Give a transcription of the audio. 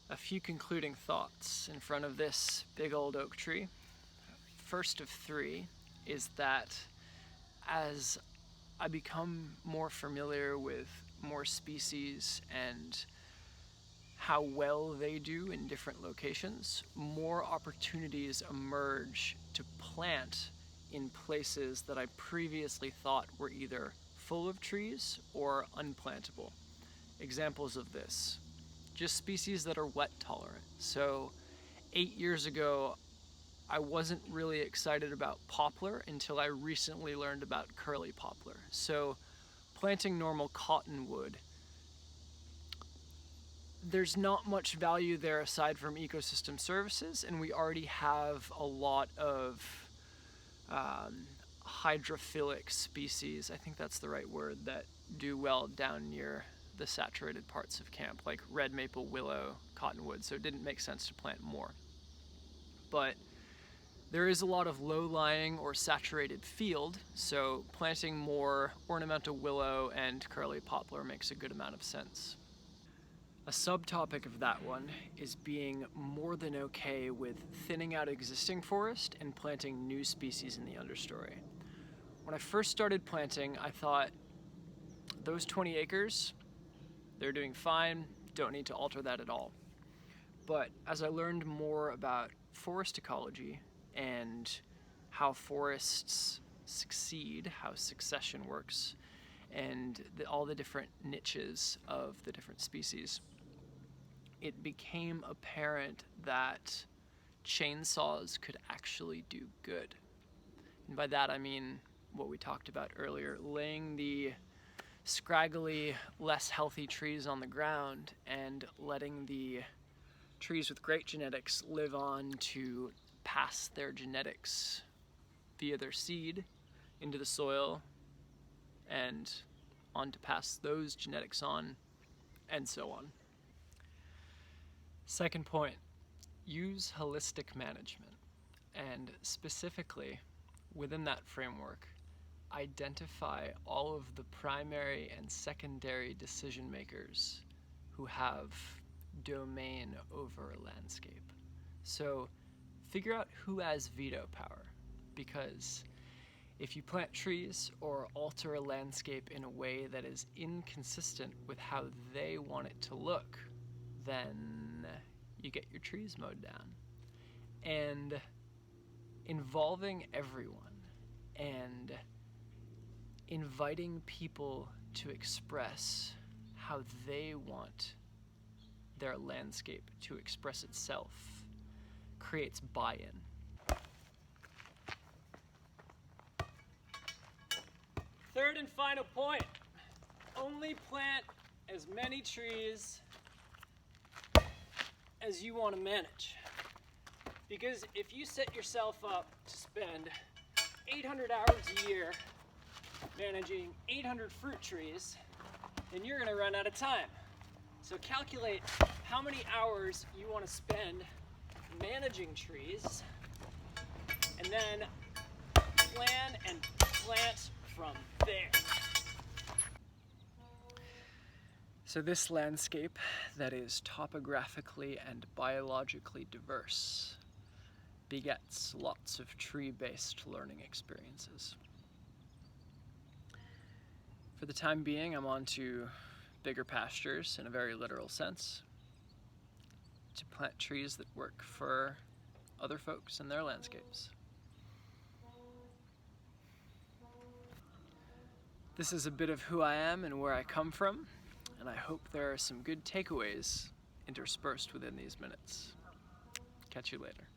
A few concluding thoughts in front of this big old oak tree. First of three is that as I become more familiar with more species and how well they do in different locations, more opportunities emerge to plant in places that I previously thought were either full of trees or unplantable. Examples of this: just species that are wet tolerant. So 8 years ago, I wasn't really excited about poplar until I recently learned about curly poplar. So planting normal cottonwood, there's not much value there aside from ecosystem services, and we already have a lot of hydrophilic species, I think that's the right word, that do well down near the saturated parts of camp, like red maple, willow, cottonwood, so it didn't make sense to plant more. But there is a lot of low-lying or saturated field, so planting more ornamental willow and curly poplar makes a good amount of sense. A subtopic of that one is being more than okay with thinning out existing forest and planting new species in the understory. When I first started planting, I thought, those 20 acres, they're doing fine, don't need to alter that at all. But as I learned more about forest ecology and how forests succeed, how succession works, and all the different niches of the different species, it became apparent that chainsaws could actually do good. And by that I mean what we talked about earlier, laying the scraggly, less healthy trees on the ground and letting the trees with great genetics live on to pass their genetics via their seed into the soil and on to pass those genetics on, and so on. Second point, use holistic management, and specifically within that framework, identify all of the primary and secondary decision makers who have domain over a landscape. So figure out who has veto power, because if you plant trees or alter a landscape in a way that is inconsistent with how they want it to look, then you get your trees mowed down. And involving everyone and inviting people to express how they want their landscape to express itself creates buy-in. Third and final point, only plant as many trees as you want to manage. Because if you set yourself up to spend 800 hours a year managing 800 fruit trees, then you're going to run out of time. So calculate how many hours you want to spend managing trees, and then plan and plant from there. So this landscape that is topographically and biologically diverse begets lots of tree-based learning experiences. For the time being, I'm on to bigger pastures in a very literal sense, to plant trees that work for other folks and their landscapes. This is a bit of who I am and where I come from, and I hope there are some good takeaways interspersed within these minutes. Catch you later.